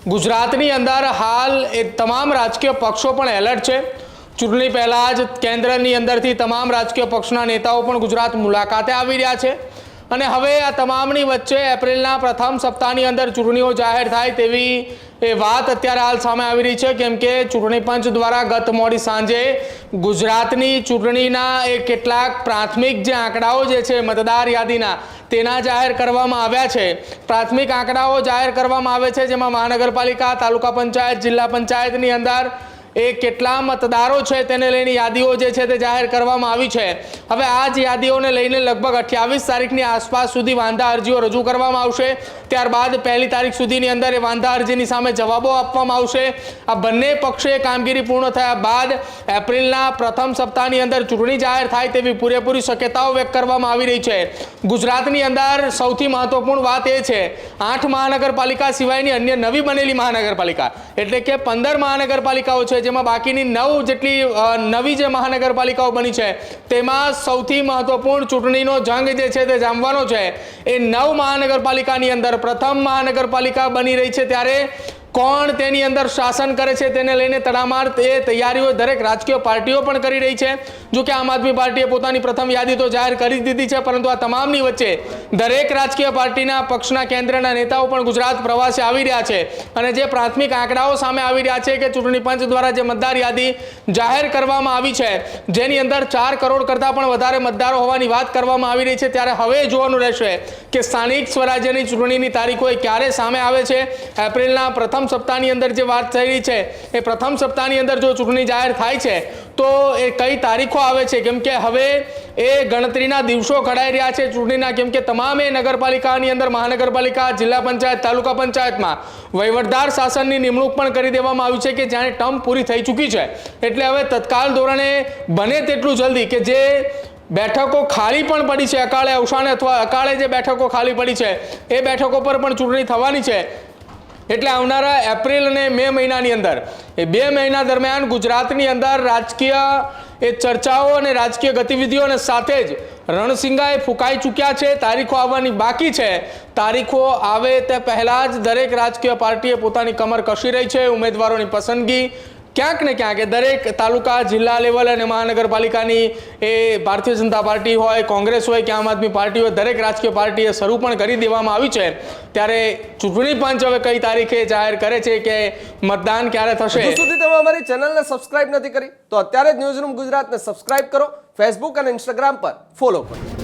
ગુજરાતની અંદર હાલ એ તમામ રાજકીય પક્ષો પણ એલર્ટ છે। ચૂંટણી પહેલાં જ કેન્દ્રની અંદરથી તમામ રાજકીય પક્ષના નેતાઓ પણ ગુજરાત મુલાકાતે આવી રહ્યા છે અને હવે આ તમામની વચ્ચે એપ્રિલના પ્રથમ સપ્તાહની અંદર ચૂંટણીઓ જાહેર થાય તેવી એ વાત અત્યારે હાલ સામે આવી રહી છે, કેમ કે ચૂંટણી પંચ દ્વારા ગત મોડી સાંજે ગુજરાતની ચૂંટણીના એ કેટલાક પ્રાથમિક જે આંકડાઓ જે છે મતદાર યાદીના તેના જાહેર કરવામાં આવ્યા છે। પ્રાથમિક આંકડાઓ જાહેર કરવામાં આવે છે, જેમાં મહાનગરપાલિકા, તાલુકા પંચાયત, જિલ્લા પંચાયતની અંદર એ કેટલા મતદારો છે તેને લઈને યાદીઓ જે છે તે જાહેર કરવામાં આવી છે। હવે આ જ યાદીઓને લઈને લગભગ 28 તારીખની આસપાસ સુધી વાંધા અરજીઓ રજૂ કરવામાં આવશે। ત્યારબાદ 1 તારીખ સુધીની અંદર એ વાંધા અરજીની સામે જવાબો આપવામાં આવશે। આ બંને પક્ષે કામગીરી પૂર્ણ થયા બાદ એપ્રિલના પ્રથમ સપ્તાહની અંદર ચૂંટણી જાહેર થાય તેવી પૂરેપૂરી શક્યતાઓ વ્યક્ત કરવામાં આવી રહી છે। ગુજરાતની અંદર સૌથી મહત્વપૂર્ણ વાત એ છે 8 મહાનગરપાલિકા સિવાયની અન્ય નવી બનેલી મહાનગરપાલિકા એટલે કે 15 મહાનગરપાલિકાઓ છે, જેમાં બાકીની 9 જેટલી નવી જે મહાનગરપાલિકાઓ બની છે તેમાં સૌથી મહત્વપૂર્ણ ચૂંટણીનો જંગ જે છે તે જામવાનો છે। એ 9 મહાનગરપાલિકાની અંદર પ્રથમ મહાનગરપાલિકા બની રહી છે, ત્યારે કોણ તેની અંદર શાસન કરે છે તેને લઈને તડામાર એ તૈયારીઓ દરેક રાજકીય પાર્ટીઓ પણ કરી રહી છે। જો કે આમ આદમી પાર્ટીએ પોતાની પ્રથમ યાદી તો જાહેર કરી દીધી છે, પરંતુ આ તમામની વચ્ચે દરેક રાજકીય પાર્ટીના પક્ષના કેન્દ્રના નેતાઓ પણ ગુજરાત પ્રવાસે આવી રહ્યા છે અને જે પ્રાથમિક આંકડાઓ સામે આવી રહ્યા છે કે ચૂંટણી પંચ દ્વારા જે મતદાર યાદી જાહેર કરવામાં આવી છે, જેની અંદર 4 કરોડ કરતાં પણ વધારે મતદારો હોવાની વાત કરવામાં આવી રહી છે, ત્યારે હવે જોવાનું રહેશે કે સ્થાનિક સ્વરાજ્યની ચૂંટણીની તારીખો ક્યારે સામે આવે છે। એપ્રિલના પ્રથમ સપ્તાહની અંદર જે વાત થઈ રહી છે એ પ્રથમ સપ્તાહની અંદર જો ચૂંટણી જાહેર થાય છે તો એ કઈ તારીખો આવે છે, કેમ કે હવે એ ગણતરીના દિવસો ઘડાઈ રહ્યા છે ચૂંટણીના, કેમ કે તમામે નગરપાલિકાની અંદર મહાનગરપાલિકા, જિલ્લા પંચાયત, તાલુકા પંચાયતમાં વહીવટદાર શાસનની નિમણૂક પણ કરી દેવામાં આવી છે કે જાણે ટર્મ પૂરી થઈ ચૂકી છે। એટલે હવે તત્કાલ ધોરણે બને તેટલું જલ્દી કે જે બેઠકો ખાલી પણ પડી છે અકાળે અવસાને અથવા અકાળે જે બેઠકો ખાલી પડી છે એ બેઠકો પર પણ ચૂંટણી થવાની છે। એટલે આવનારા એપ્રિલ અને મે મહિનાની અંદર એ 2 મહિના દરમિયાન ગુજરાતની અંદર રાજકીય એ ચર્ચાઓ અને રાજકીય ગતિવિધિઓને સાથે જ રણસિંગાએ ફૂંકાઈ ચૂક્યા છે। તારીખો આવવાની બાકી છે। તારીખો આવે તે પહેલાં જ દરેક રાજકીય પાર્ટીએ પોતાની કમર કસી રહી છે। ઉમેદવારોની પસંદગી ક્યાંક ને ક્યાંક એ દરેક તાલુકા, જિલ્લા લેવલ અને મહાનગરપાલિકાની એ ભારતીય જનતા પાર્ટી હોય, કોંગ્રેસ હોય કે આમ આદમી પાર્ટી હોય, દરેક રાજકીય પાર્ટીએ શરૂ પણ કરી દેવામાં આવી છે। ત્યારે ચૂંટણી પંચ હવે કઈ તારીખે જાહેર કરે છે કે મતદાન ક્યારે થશે। હજુ સુધી તમે અમારી ચેનલને સબસ્ક્રાઇબ નથી કરી તો અત્યારે જ ન્યૂઝરૂમ ગુજરાતને સબસ્ક્રાઇબ કરો, ફેસબુક અને ઇન્સ્ટાગ્રામ પર ફોલો કરો।